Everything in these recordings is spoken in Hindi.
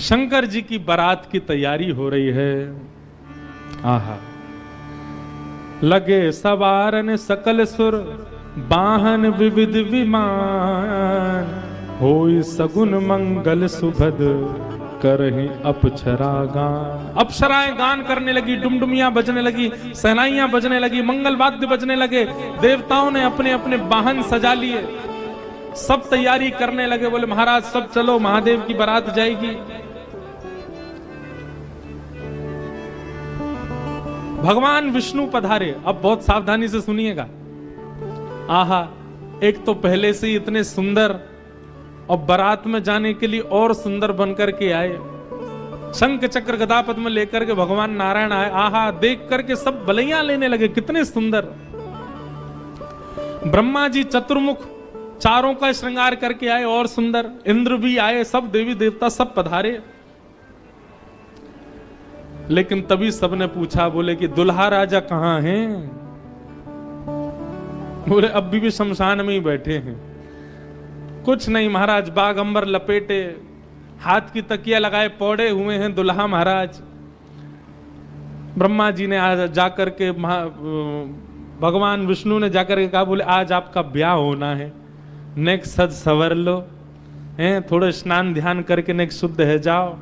शंकर जी की बारात की तैयारी हो रही है। आहा, लगे सवारन सकल सुर, वाहन विविध विमान, होई सगुन मंगल सुभद, करहि अप्सरा गान। अप्सराएं गान करने लगी, डुमडुमियां बजने लगी, सहनाइयां बजने लगी, मंगल वाद्य बजने लगे। देवताओं ने अपने अपने वाहन सजा लिए, सब तैयारी करने लगे। बोले महाराज सब चलो, महादेव की बारात जाएगी। भगवान विष्णु पधारे। अब बहुत सावधानी से सुनिएगा। आहा, एक तो पहले से ही इतने सुंदर और बारात में जाने के लिए और सुंदर बनकर के आए। शंख चक्र गदा पद्म लेकर के भगवान नारायण आए। आहा, देख करके सब बलैया लेने लगे, कितने सुंदर। ब्रह्मा जी चतुर्मुख चारों का श्रृंगार करके आए और सुंदर। इंद्र भी आए, सब देवी देवता सब पधारे। लेकिन तभी सबने पूछा, बोले कि दुल्हा राजा कहां हैं? बोले अभी भी शमशान में ही बैठे हैं। कुछ नहीं महाराज, बागंबर लपेटे, हाथ की तकिया लगाए पौड़े हुए हैं दुल्हा महाराज। ब्रह्मा जी ने आज जाकर के भगवान विष्णु ने जाकर के कहा, बोले आज आपका ब्याह होना है, नेक सज सवर लो, हैं थोड़े स्नान ध्यान करके नेक शुद्ध है जाओ,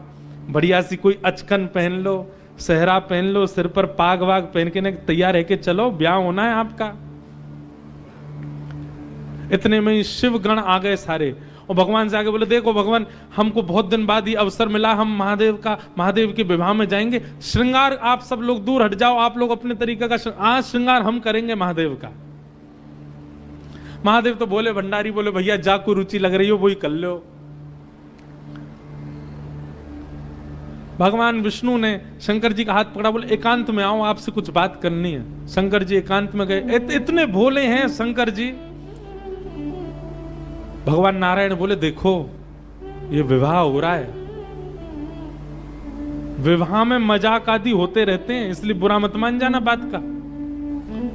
बढ़िया सी कोई अचकन पहन लो, सेहरा पहन लो, सिर पर पाग वाग पहन के तैयार है कि चलो ब्याह होना है आपका। इतने में ही शिव गण आ गए सारे, और भगवान से आगे बोले, देखो भगवान, हमको बहुत दिन बाद ये अवसर मिला, हम महादेव के विवाह में जाएंगे। श्रृंगार आप सब लोग दूर हट जाओ, आप लोग अपने तरीके का आज श्रृंगार हम करेंगे महादेव का। महादेव तो बोले, भंडारी बोले, भैया जा को रुचि लग रही हो वही कर लो। भगवान विष्णु ने शंकर जी का हाथ पकड़ा, बोले एकांत में आओ, आपसे कुछ बात करनी है। शंकर जी एकांत में गए। इतने भोले हैं शंकर जी। भगवान नारायण बोले, देखो ये विवाह हो रहा है, विवाह में मजाक आदि होते रहते हैं, इसलिए बुरा मत मान जाना बात का।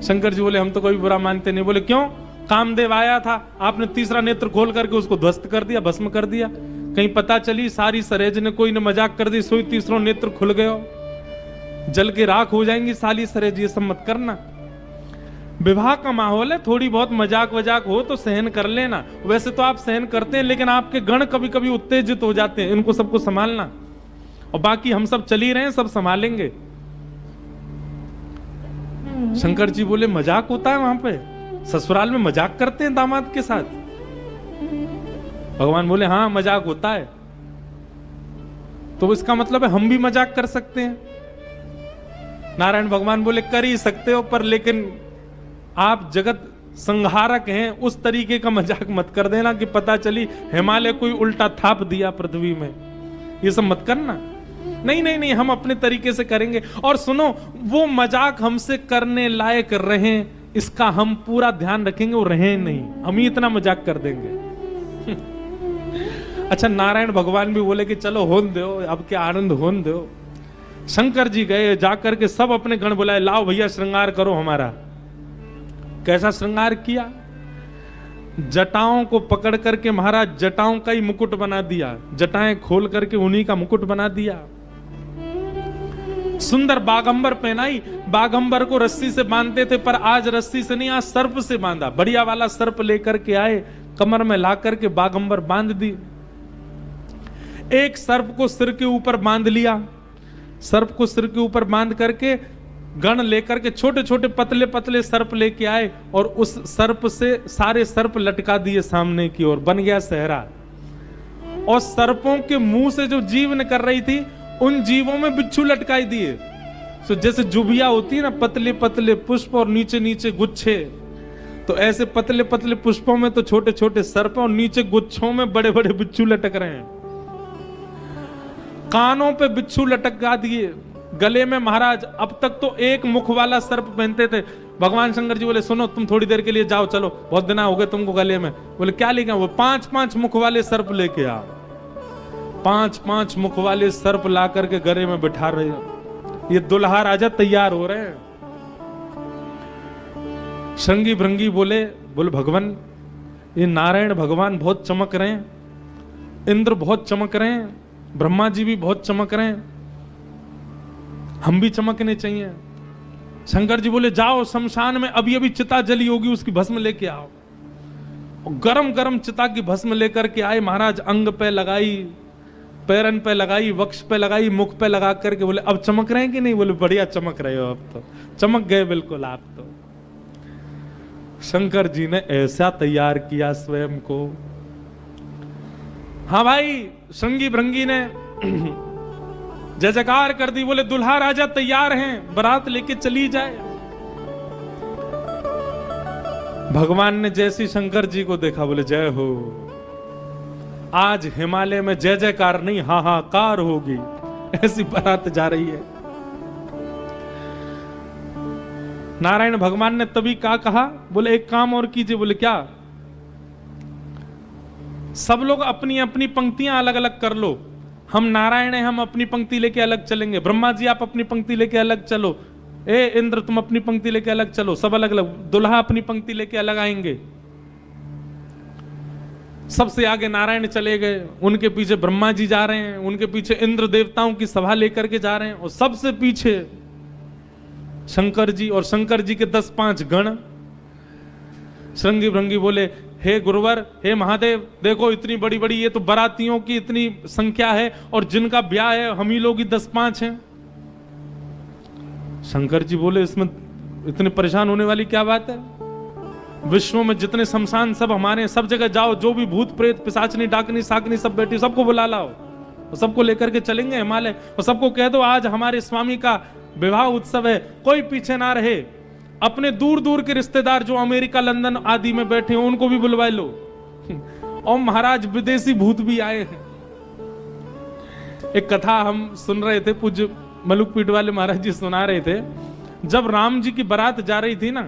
शंकर जी बोले, हम तो कोई बुरा मानते नहीं। बोले क्यों? कामदेव आया था, आपने तीसरा नेत्र खोल करके उसको ध्वस्त कर दिया, भस्म कर दिया। कहीं पता चली सारी सरेज ने कोई ने मजाक कर दी, सोई तीसरा नेत्र खुल गयो, जल के राख हो जाएंगी साली सरेज। ये सब मत करना। विवाह का माहौल है, थोड़ी बहुत मजाक वजाक हो तो सहन कर लेना। वैसे तो आप सहन करते हैं, लेकिन आपके गण कभी कभी उत्तेजित हो जाते हैं, इनको सबको संभालना। और बाकी हम सब चल ही रहे हैं, सब संभालेंगे। शंकर जी बोले, मजाक होता है वहां पे? ससुराल में मजाक करते हैं दामाद के साथ? भगवान बोले, हाँ मजाक होता है। तो इसका मतलब है हम भी मजाक कर सकते हैं। नारायण भगवान बोले, कर ही सकते हो, पर लेकिन आप जगत संहारक हैं, उस तरीके का मजाक मत कर देना कि पता चली हिमालय कोई उल्टा थाप दिया पृथ्वी में। ये सब मत करना। नहीं नहीं नहीं, हम अपने तरीके से करेंगे। और सुनो, वो मजाक हमसे करने लायक रहे, इसका हम पूरा ध्यान रखेंगे, वो रहे नहीं, हम ही इतना मजाक कर देंगे। अच्छा, नारायण भगवान भी बोले कि चलो होन दो, अब क्या आनंद होन दो। शंकर जी गए, जाकर के सब अपने गण बुलाए, लाओ भैया श्रृंगार करो हमारा। कैसा श्रृंगार किया? जटाओं को पकड़ करके महाराज जटाओं का ही मुकुट बना दिया, जटाएं खोल करके उन्हीं का मुकुट बना दिया। सुंदर बागंबर पहनाई। बागंबर को रस्सी से बांधते थे, पर आज रस्सी से नहीं, आज सर्प से बांधा। बढ़िया वाला सर्प लेकर के आए, कमर में ला करके बागंबर बांध दी। एक सर्प को सिर के ऊपर बांध लिया, सर्प को सिर के ऊपर बांध करके गण लेकर के छोटे छोटे पतले पतले सर्प लेके आए, और उस सर्प से सारे सर्प लटका दिए सामने की ओर, बन गया सहरा। और सर्पों के मुंह से जो जीव निकल रही थी, उन जीवों में बिच्छू लटकाई दिए। तो जैसे जुबिया होती है ना, पतले पतले पुष्प और नीचे नीचे गुच्छे, तो ऐसे पतले पतले पुष्पों में तो छोटे छोटे सर्प, और नीचे गुच्छों में बड़े बड़े बिच्छू लटक रहे हैं। कानों पे बिच्छू लटका दिए, गले में महाराज अब तक तो एक मुख वाला सर्प पहनते थे। भगवान शंकर जी बोले, सुनो तुम थोड़ी देर के लिए जाओ, चलो बहुत दिन हो गए तुमको गले में। बोले क्या लेके आओ? वो 5-5 मुख वाले सर्प लेके आओ। 5-5 मुख वाले सर्प ला करके गले में बिठा रहे हो। ये दुल्हा राजा तैयार हो रहे हैं। श्रृंगी भृंगी बोले भगवान, ये नारायण भगवान बहुत चमक रहे हैं, इंद्र बहुत चमक रहे हैं, ब्रह्मा जी भी बहुत चमक रहे हैं, हम भी चमकने चाहिए। शंकर जी बोले जाओ शमशान में अभी अभी चिता जली होगी, उसकी भस्म लेके आओ। गरम गरम चिता की भस्म लेकर के आए महाराज, अंग पे लगाई, पैरन पे लगाई, वक्ष पे लगाई, मुख पे लगा करके बोले अब चमक रहे हैं कि नहीं? बोले बढ़िया चमक रहे हो, अब तो चमक गए बिल्कुल आप तो। शंकर जी ने ऐसा तैयार किया स्वयं को। हाँ भाई, श्रृंगी भृंगी ने जय जयकार कर दी, बोले दुल्हा राजा तैयार हैं, बारात लेके चली जाए। भगवान ने जैसी शंकर जी को देखा बोले जय हो, आज हिमालय में जय जयकार नहीं हाहाकार होगी, ऐसी बारात जा रही है। नारायण भगवान ने तभी क्या कहा, बोले एक काम और कीजिए। बोले क्या? सब लोग अपनी अपनी पंक्तियां अलग अलग कर लो, हम नारायण हैं, हम अपनी पंक्ति लेके अलग चलेंगे। ब्रह्मा जी आप अपनी पंक्ति लेके अलग चलो, ए इंद्र तुम अपनी पंक्ति लेके अलग चलो, सब अलग अलग। दुल्हा अपनी पंक्ति लेके अलग आएंगे। सबसे आगे नारायण चले गए, उनके पीछे ब्रह्मा जी जा रहे हैं, उनके पीछे इंद्र देवताओं की सभा लेकर के जा रहे हैं, और सबसे पीछे शंकर जी, और शंकर जी के 10-5 गण। श्रृंगी भृंगी बोले हे गुरुवर, हे महादेव, देखो इतनी बड़ी बड़ी ये तो बारातियों की इतनी संख्या है, और जिनका ब्याह है हम ही लोग ही 10-5 हैं। शंकर जी बोले इसमें इतने परेशान होने वाली क्या बात है? विश्व में जितने शमशान सब हमारे, सब जगह जाओ, जो भी भूत प्रेत पिशाचनी डाकनी साकनी सब बैठी, सबको बुला लाओ, और सबको लेकर के चलेंगे हिमालय, और सबको कह दो आज हमारे स्वामी का विवाह उत्सव है, कोई पीछे ना रहे। अपने दूर दूर के रिश्तेदार जो अमेरिका लंदन आदि में बैठे हैं उनको भी बुलवा लो। और महाराज विदेशी भूत भी आए हैं। एक कथा हम सुन रहे थे, पूज्य मलुकपीठ वाले महाराज जी सुना रहे थे। जब राम जी की बारात जा रही थी ना,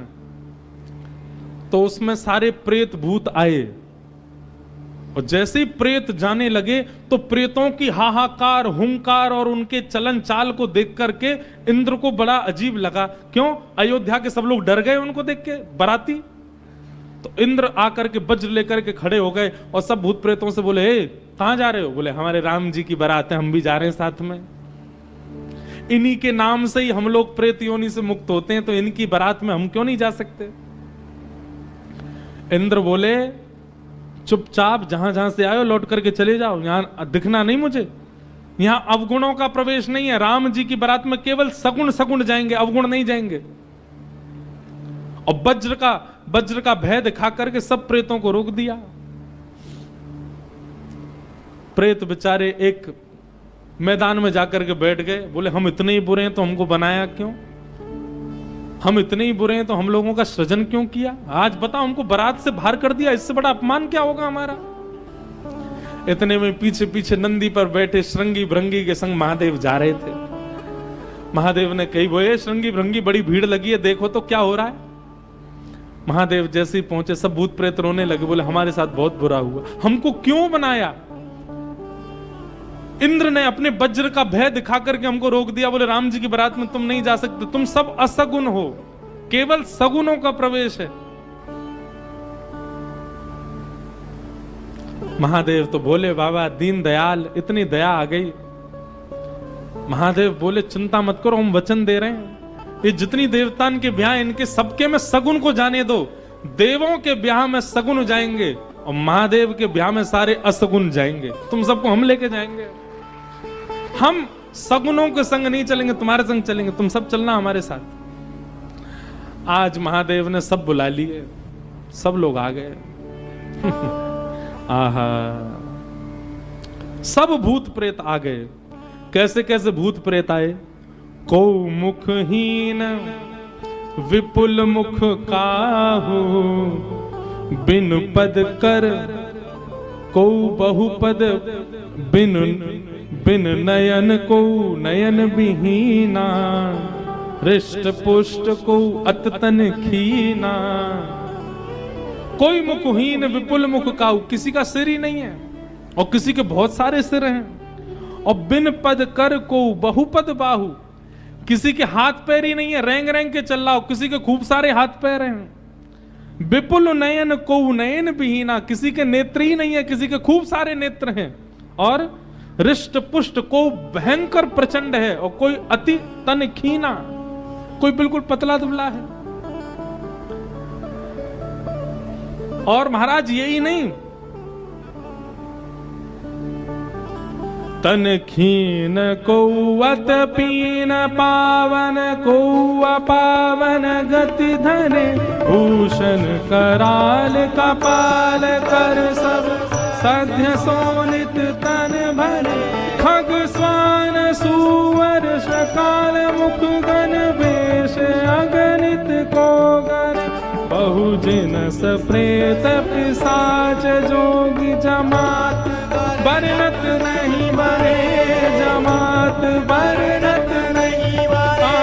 तो उसमें सारे प्रेत भूत आए, और जैसे ही प्रेत जाने लगे तो प्रेतों की हाहाकार, हुंकार और उनके चलन चाल को देख करके इंद्र को बड़ा अजीब लगा। क्यों? अयोध्या के सब लोग डर गए उनको देख के, बाराती। तो इंद्र आकर के वज्र लेकर के खड़े हो गए, और सब भूत प्रेतों से बोले हे कहां जा रहे हो? बोले हमारे राम जी की बारात है, हम भी जा रहे हैं साथ में। इन्हीं के नाम से ही हम लोग प्रेत योनि से मुक्त होते हैं, तो इनकी बारात में हम क्यों नहीं जा सकते? इंद्र बोले चुपचाप जहां जहां से आए हो लौट करके चले जाओ, यहां दिखना नहीं मुझे। यहां अवगुणों का प्रवेश नहीं है, राम जी की बारात में केवल सगुण सगुण जाएंगे, अवगुण नहीं जाएंगे। और वज्र का भय दिखा करके सब प्रेतों को रोक दिया। प्रेत बेचारे एक मैदान में जाकर के बैठ गए, बोले हम इतने ही बुरे हैं तो हमको बनाया क्यों? हम इतने ही बुरे हैं तो हम लोगों का सृजन क्यों किया? आज बताओ, हमको बारात से बाहर कर दिया, इससे बड़ा अपमान क्या होगा हमारा? इतने में पीछे पीछे नंदी पर बैठे श्रृंगी भृंगी के संग महादेव जा रहे थे। महादेव ने कही बोले श्रृंगी भृंगी बड़ी भीड़ लगी है, देखो तो क्या हो रहा है। महादेव जैसे ही पहुंचे सब भूत प्रेत रोने लगे, बोले हमारे साथ बहुत बुरा हुआ, हमको क्यों बनाया? इंद्र ने अपने वज्र का भय दिखा करके हमको रोक दिया, बोले राम जी की बारात में तुम नहीं जा सकते, तुम सब असगुण हो, केवल सगुणों का प्रवेश है। महादेव तो बोले बाबा दीन दयाल, इतनी दया आ गई। महादेव बोले चिंता मत करो, हम वचन दे रहे हैं, ये जितनी देवतान के ब्याह इनके सबके में सगुण को जाने दो। देवों के ब्याह में सगुण जाएंगे और महादेव के ब्याह में सारे असगुण जाएंगे, तुम सबको हम लेके जाएंगे। हम सगुनों के संग नहीं चलेंगे, तुम्हारे संग चलेंगे, तुम सब चलना हमारे साथ। आज महादेव ने सब बुला लिए, सब लोग आ गए। आहा, सब भूत प्रेत आ गए। कैसे कैसे भूत प्रेत आए? को मुखहीन विपुल मुख काहू, बिन पद कर को बहुपद, बिन नयन को नयन बिहीना, हृष्ट पुष्ट को अततन खीना। कोई मुखहीन विपुल मुख काहू, किसी का सिर ही नहीं है और किसी के बहुत सारे सिर हैं। और बिन पद कर को बहुपद बाहु, किसी के हाथ पैर ही नहीं है, रेंग रेंग के चल रहा हो, किसी के खूब सारे हाथ पैर हैं। विपुल नयन को नयन बिहीना, किसी के नेत्र ही नहीं है, किसी के खूब सारे नेत्र हैं। और रिष्ट पुष्ट, को भयंकर प्रचंड है और कोई अति तन खीना, कोई बिल्कुल पतला दुबला है। और महाराज यही नहीं, तन खीन कौवत पीन पावन, कौआ पावन गति धरे, भूषण कराल कपाल कर सब सध्य सोनित तन भरे, खग स्वान सुवर शकाल मुख गण वेश अगणित को गर, बहुजिनस प्रेत पिशाच जोगी जमात, बरनत नहीं बरे जमात, बरनत नहीं बरे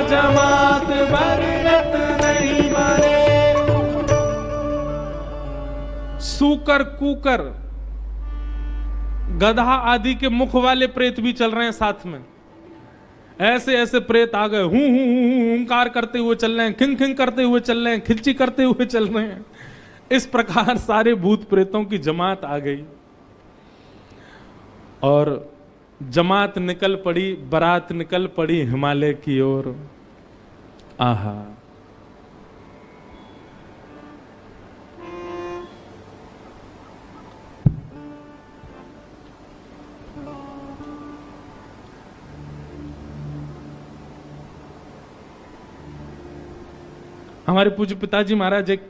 जमात, बरनत नहीं बरे। सूकर कुकर गधा आदि के मुख वाले प्रेत भी चल रहे हैं साथ में। ऐसे ऐसे प्रेत आ गए, हुंकार करते हुए चल रहे हैं, खिंग खिंग करते हुए चल रहे हैं, खिलची करते हुए चल रहे हैं। इस प्रकार सारे भूत प्रेतों की जमात आ गई और जमात निकल पड़ी, बारात निकल पड़ी हिमालय की ओर। आहा, हमारे पूज्य पिताजी महाराज एक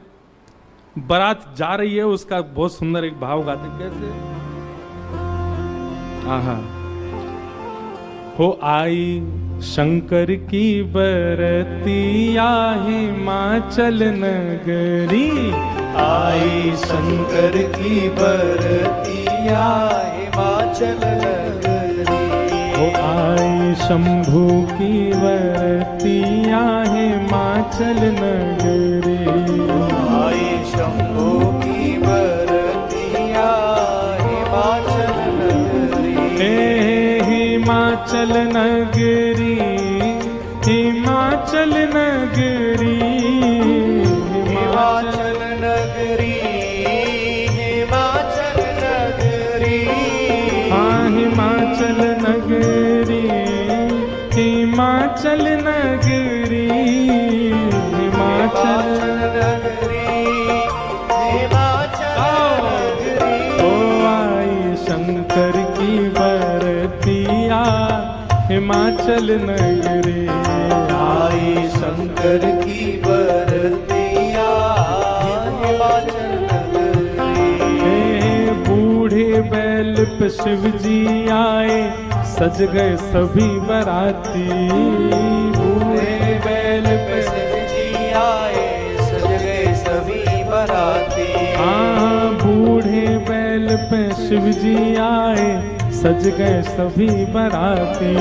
बारात जा रही है, उसका बहुत सुंदर एक भाव गाते। कैसे? आहा, हो आई शंकर की बरतिया हिमाचल नगरी, आई शंकर की बरतिया हिमाचल नगरी, हो आई शंभू की बरतिया हिमाचल नगरी, आई शंभू की बरतिया हिमाचल नगरी, हिमाचल नगरी, हिमाचल नगरी, हिमाचल नगरी, हिमाचल नगरी, हाँ हिमाचल नगरी, हिमाचल नगरी, हिमाचल नगरी, हिमाचल नगरी। ओ आई शंकर की बरतिया हिमाचल नगरी, आई शंकर की बरतिया हिमाचल नगरी, बूढ़े बैल पे शिव जी आए, सज गए सभी बराती, बूढ़े बैल पे शिव जी आए, सज गए सभी बराती, हाँ बूढ़े बैल पे शिव जी आए, सज गए सभी बराती,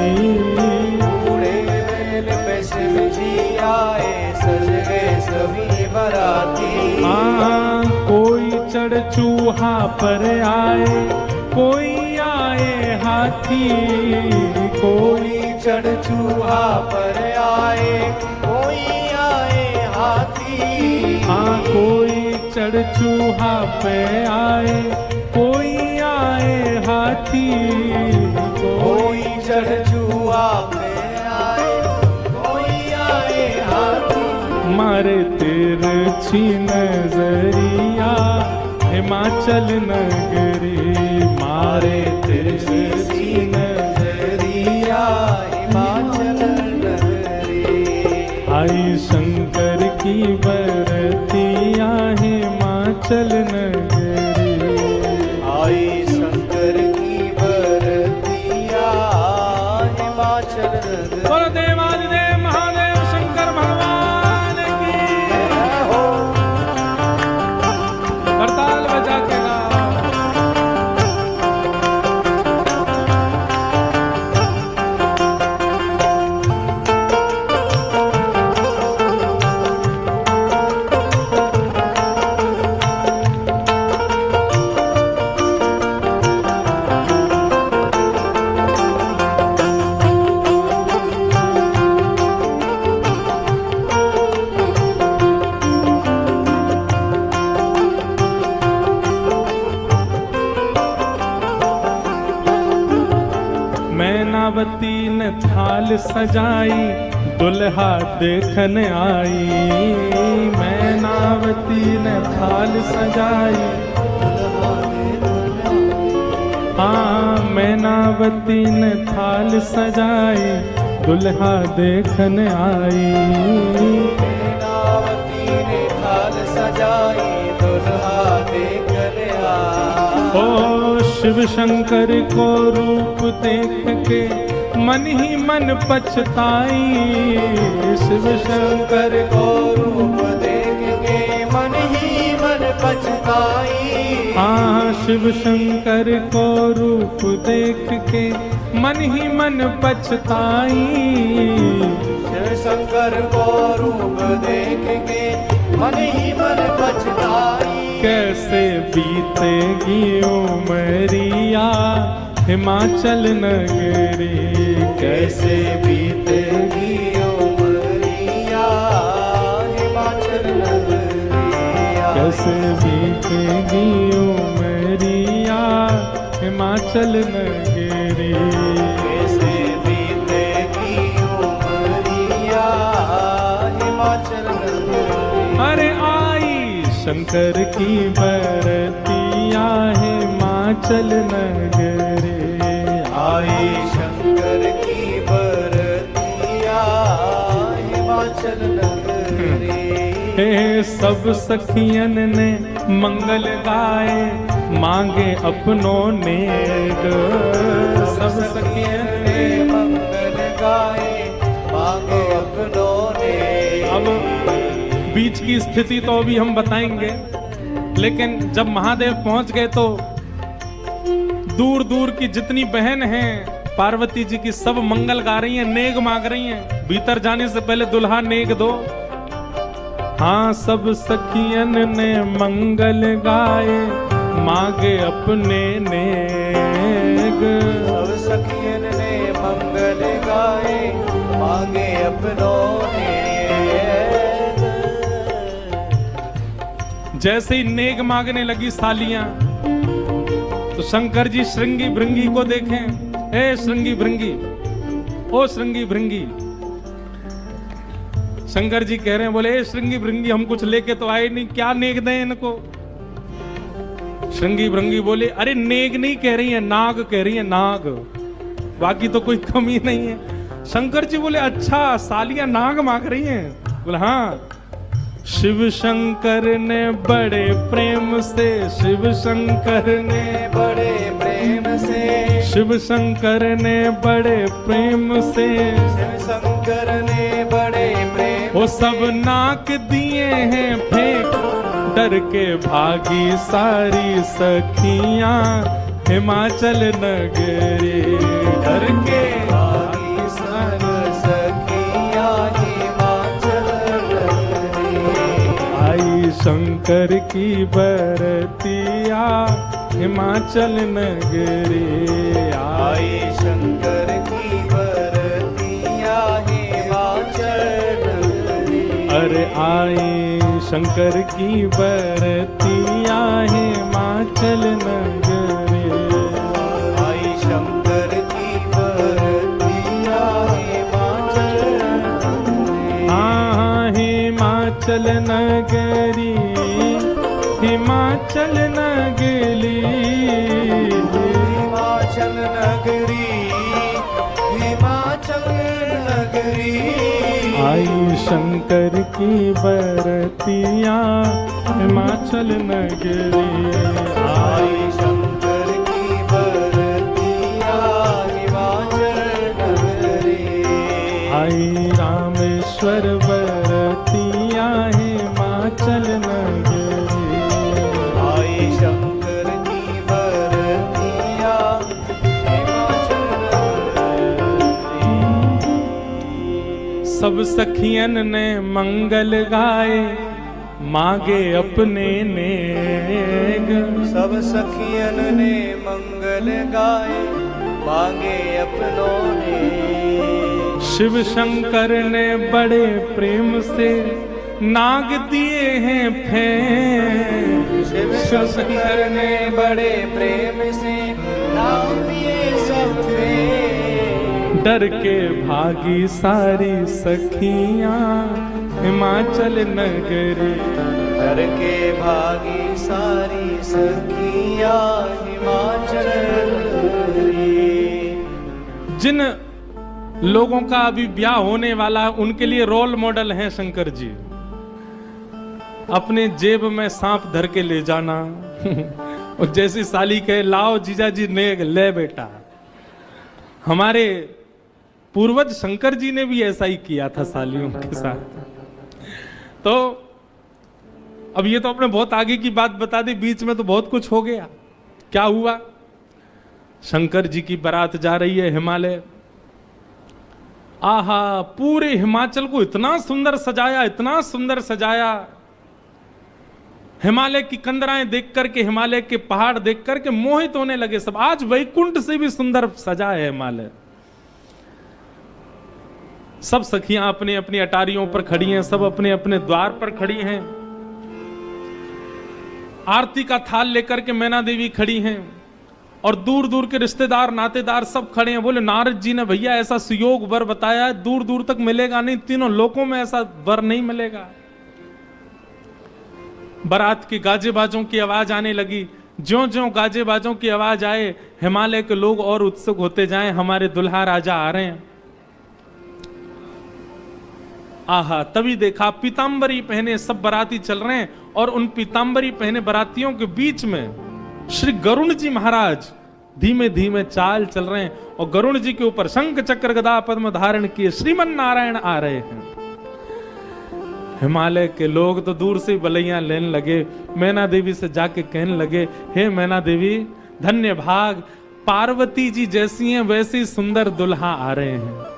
बूढ़े बैल पे शिव जी आए, सज गए सभी बराती, हाँ कोई चढ़ चूहा पर आए, कोई आए हाथी, कोई चढ़ चूहा पर आए, कोई आए हाथी, हाँ कोई चढ़ चूहा पे आए, कोई आए हाथी, कोई चढ़ चूहा पे आए, कोई आए हाथी, मारे तिरछी नजरिया हिमाचल नगरी, मारे तिरछी नजरिया हिमाचल नगरी, आई शंकर की बरतिया हिमाचल नगरी, आई शंकर की बरतिया हिमाचल नगरी। बोलो देवादिदेव महादेव शंकर भगवान की, करताल बजा के गाओ। मैनावती ने थाल सजाई दुल्हा देखन आई। मैनावती ने थाल सजाई, हाँ मैनावती ने थाल सजाई दुल्हा देखन आई। मैनावती ने थाल सजाई दुल्हा देखन आई। ओ शिव शंकर को रूप देख के मन ही मन पछताई। शिव शंकर को रूप देख के मन ही मन पछताई। हाँ शिव शंकर को रूप देख के मन ही मन पछताई। शिव शंकर को रूप देख के मन ही मन पछताई। कैसे बीतेगी उमरिया हिमाचल नगरी। कैसे बीतेगी उमरिया हिमाचल नगरिया। कैसे बीतेगी उमरिया हिमाचल नगरी। कैसे बीतेगी उमरिया हिमाचल नगरी। अरे आई शंकर की बरतिया हिमाचल नगरी। आई शंकर की बरतिया हिमाचल नगरी। हे सब सखियन ने मंगल गाए मांगे अपनों नेग। सब सखियन ने मंगल गाए मांगे अपनों ने। अब बीच की स्थिति तो अभी हम बताएंगे, लेकिन जब महादेव पहुंच गए तो दूर दूर की जितनी बहन हैं पार्वती जी की सब मंगल गा रही हैं, नेग मांग रही हैं। भीतर जाने से पहले दुल्हा नेग दो। हाँ सब सखियन ने मंगल गाए मांगे अपने नेग। सब सखियन ने मंगल गाए मांगे अपनों ने। जैसे ही नेग मांगने लगी सालियां तो शंकर जी श्रृंगी भृंगी को देखें। ए श्रृंगी भृंगी, ओ श्रृंगी भृंगी। शंकर जी कह रहे हैं, बोले ए श्रृंगी भृंगी हम कुछ लेके तो आए नहीं, क्या नेग दें इनको। श्रृंगी भृंगी बोले अरे नेग नहीं कह रही है, नाग कह रही है, नाग, बाकी तो कोई कमी नहीं है। शंकर जी बोले अच्छा सालियां नाग मांग रही हैं। बोले हाँ। शिव शंकर ने बड़े प्रेम से, शिव शंकर ने बड़े प्रेम से, शिव शंकर ने बड़े प्रेम से, शिव शंकर ने बड़े प्रेम वो सब नाक दिए हैं फेंक, डर के भागी सारी सखियां हिमाचल नगरी। डर के भागी सारी सखियां हिमाचल नगरी। आई शंकर की बरतिया हिमाचल नगरी। आई शंकर की बरतिया हिमाचल नगरी। अरे आई शंकर की बरतिया हिमाचल नगरी। आई शंकर की बरतिया हिमाचल नगरी। हाँ हिमाचल नगरी, हिमाचल नगरी, हिमाचल नगरी, हिमाचल नगरी। आई शंकर की बरतिया हिमाचल नगरी। आई शंकर की बरतिया हिमाचल नगरी। आई रामेश्वर बरतिया हिमाचल नगरी। आई शंकर की बरतिया हिमाचल नगरी। सब सखियन ने मंगल गाए मांगे अपने नेग। सब सखियन ने मंगल गाए मांगे अपनों ने। शिव शंकर ने बड़े प्रेम से नाग दिए हैं फेंक। शिव शंकर ने बड़े प्रेम से नाम दिए सब फेंक। डर के भागी सारी सखियां हिमाचल नगरी। डर के भागी सारी सखियां हिमाचल नगरी। जिन लोगों का अभी ब्याह होने वाला उनके लिए रोल मॉडल हैं शंकर जी। अपने जेब में सांप धर के ले जाना और जैसी साली कहे लाओ जीजा जी ने ले बेटा। हमारे पूर्वज शंकर जी ने भी ऐसा ही किया था सालियों के साथ। तो अब ये तो आपने बहुत आगे की बात बता दी, बीच में तो बहुत कुछ हो गया। क्या हुआ? शंकर जी की बारात जा रही है हिमालय। आहा, पूरे हिमाचल को इतना सुंदर सजाया, इतना सुंदर सजाया। हिमालय की कंदराएं देख करके, हिमालय के पहाड़ देख करके मोहित होने लगे सब। आज वैकुंठ से भी सुंदर सजा है हिमालय। सब सखियां अपनी अपनी अटारियों पर खड़ी हैं, सब अपने अपने द्वार पर खड़ी हैं। आरती का थाल लेकर के मैना देवी खड़ी हैं और दूर दूर के रिश्तेदार नातेदार सब खड़े हैं। बोले नारद जी ने भैया ऐसा सुयोग वर बताया है, दूर दूर तक मिलेगा नहीं, तीनों लोकों में ऐसा वर नहीं मिलेगा। बारात की गाजे बाजों की आवाज आने लगी। ज्यों ज्यों गाजे बाजों की आवाज आए, हिमालय के लोग और उत्सुक होते जाएं, हमारे दुल्हा राजा आ रहे हैं। आहा, तभी देखा पीतांबरी पहने सब बाराती चल रहे हैं और उन पीतांबरी पहने बारातियों के बीच में श्री गरुण जी महाराज धीमे धीमे चाल चल रहे हैं और गरुण जी के ऊपर शंख चक्र गदा पद्म धारण किए श्रीमन नारायण आ रहे हैं। हिमालय के लोग तो दूर से बलैया लेने लगे। मैना देवी से जाके कहने लगे, हे मैना देवी धन्य भाग, पार्वती जी जैसी हैं वैसी सुंदर दुल्हा आ रहे हैं।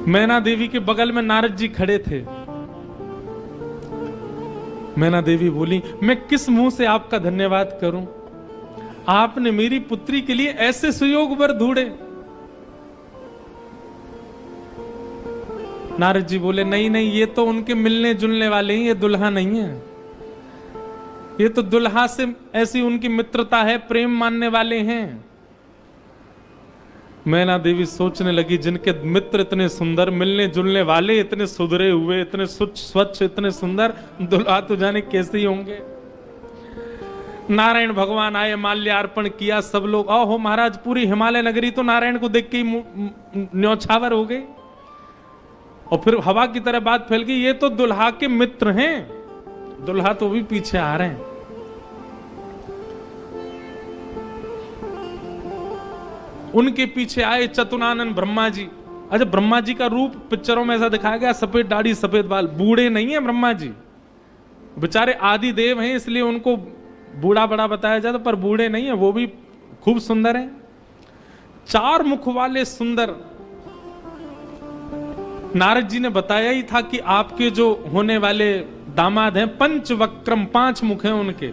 मैना देवी के बगल में नारद जी खड़े थे। मैना देवी बोली, मैं किस मुंह से आपका धन्यवाद करूं? आपने मेरी पुत्री के लिए ऐसे सुयोग वर ढूंढे। नारद जी बोले, नहीं नहीं, ये तो उनके मिलने जुलने वाले हैं, ये दुल्हा नहीं है। ये तो दुल्हा से ऐसी उनकी मित्रता है, प्रेम मानने वाले हैं। मैना देवी सोचने लगी, जिनके मित्र इतने सुंदर, मिलने जुलने वाले इतने सुधरे हुए, इतने स्वच्छ, इतने सुंदर, दुल्हा तो जाने कैसे ही होंगे। नारायण भगवान आए, माल्यार्पण किया, सब लोग आओ महाराज। पूरी हिमालय नगरी तो नारायण को देख के ही न्यौछावर हो गई और फिर हवा की तरह बात फैल गई, ये तो दुल्हा के मित्र हैं। दुल्हा तो भी पीछे आ रहे हैं। उनके पीछे आए चतुरानन ब्रह्मा जी। अच्छा, ब्रह्मा जी का रूप पिक्चरों में ऐसा दिखाया गया, सफेद दाढ़ी सफेद बाल। बूढ़े नहीं है ब्रह्मा जी, बेचारे आदि देव हैं, इसलिए उनको बूढ़ा बड़ा बताया जाता, पर बूढ़े नहीं है, वो भी खूब सुंदर हैं। 4 मुख वाले सुंदर। नारद जी ने बताया ही था कि आपके जो होने वाले दामाद हैं पंचवक्रम, 5 मुख हैं उनके।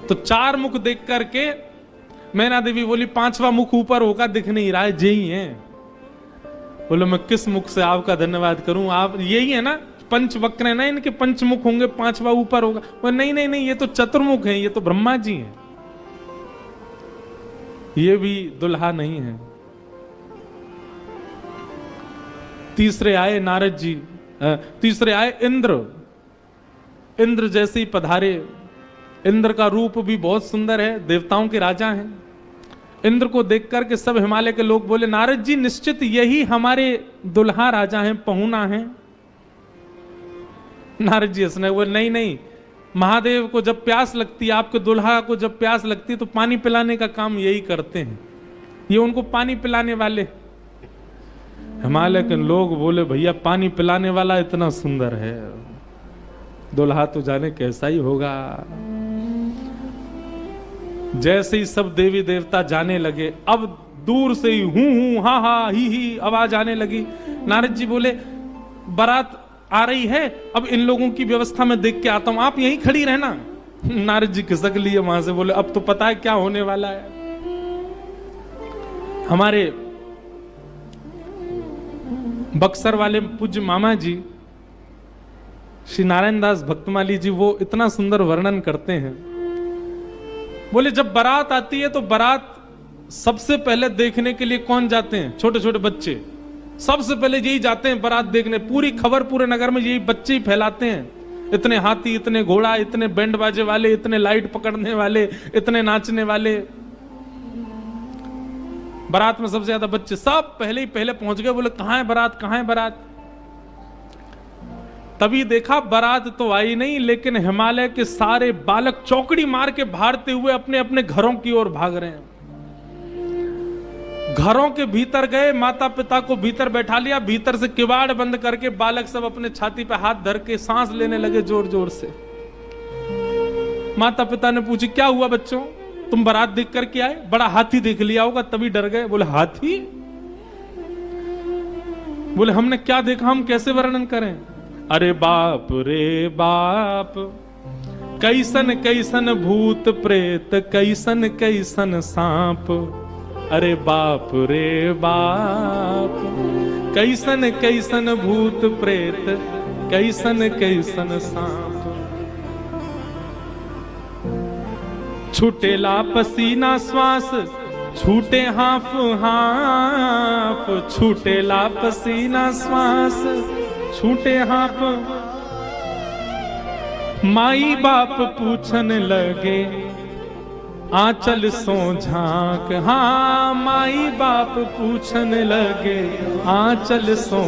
तो 4 मुख देख करके मैना देवी बोली, 5वां मुख ऊपर होगा, दिख नहीं रहा है, यही है। बोलो, मैं किस मुख से आपका धन्यवाद करूं? आप यही है ना, पंचवक्र है ना, इनके 5 मुख होंगे, 5वां ऊपर होगा। वो नहीं नहीं नहीं, ये तो चतुर्मुख है, ये तो ब्रह्मा जी हैं, ये भी दुल्हा नहीं है। तीसरे आए नारद जी, तीसरे आए इंद्र। इंद्र जैसे ही पधारे। इंद्र का रूप भी बहुत सुंदर है, देवताओं के राजा हैं। इंद्र को देख करके सब हिमालय के लोग बोले, नारद जी निश्चित यही हमारे दुल्हा राजा हैं, पहुना हैं। नारद जी हंसने बोले, नहीं नहीं, महादेव को जब प्यास लगती है, आपके दुल्हा को जब प्यास लगती है तो पानी पिलाने का काम यही करते हैं, ये उनको पानी पिलाने वाले। हिमालय के लोग बोले, भैया पानी पिलाने वाला इतना सुंदर है, दुल्हा तो जाने कैसा ही होगा। जैसे ही सब देवी देवता जाने लगे, अब दूर से ही हूं हा हा ही आवाज आने लगी। नारद जी बोले, बारात आ रही है, अब इन लोगों की व्यवस्था में देख के आता हूं, आप यहीं खड़ी रहना। नारद जी खिसक लिए वहां से, बोले अब तो पता है क्या होने वाला है। हमारे बक्सर वाले पूज्य मामा जी श्री नारायण दास भक्तमाली जी, वो इतना सुंदर वर्णन करते हैं बोले जब बारात आती है तो बारात सबसे पहले देखने के लिए कौन जाते हैं? छोटे छोटे बच्चे सबसे पहले यही जाते हैं बारात देखने। पूरी खबर पूरे नगर में यही बच्चे ही फैलाते हैं। इतने हाथी, इतने घोड़ा, इतने बैंड बाजे वाले, इतने लाइट पकड़ने वाले, इतने नाचने वाले। बारात में सबसे ज्यादा बच्चे, सब पहले ही पहले पहुंच गए। बोले कहां है बारात, कहां है बारात? तभी देखा बारात तो आई नहीं, लेकिन हिमालय के सारे बालक चौकड़ी मार के भागते हुए अपने अपने घरों की ओर भाग रहे हैं। घरों के भीतर गए, माता पिता को भीतर बैठा लिया, भीतर से किवाड़ बंद करके बालक सब अपने छाती पे हाथ धर के सांस लेने लगे जोर जोर से। माता पिता ने पूछी क्या हुआ बच्चों, तुम बारात देख करके आए? बड़ा हाथी देख लिया होगा तभी डर गए। बोले हाथी? बोले हमने क्या देखा, हम कैसे वर्णन करें? अरे बाप रे बाप, कैसन कैसन भूत प्रेत, कैसन कैसन सांप। अरे बाप रे बाप, कैसन कैसन भूत प्रेत, कैसन कैसन सांप। छूटेला पसीना श्वास, छूटे हाफ हाफ, छूटेला पसीना श्वास, छूटे हाफ। माई बाप पूछन लगे आंचल सो झांक। हाँ माई बाप पूछन लगे आंचल सो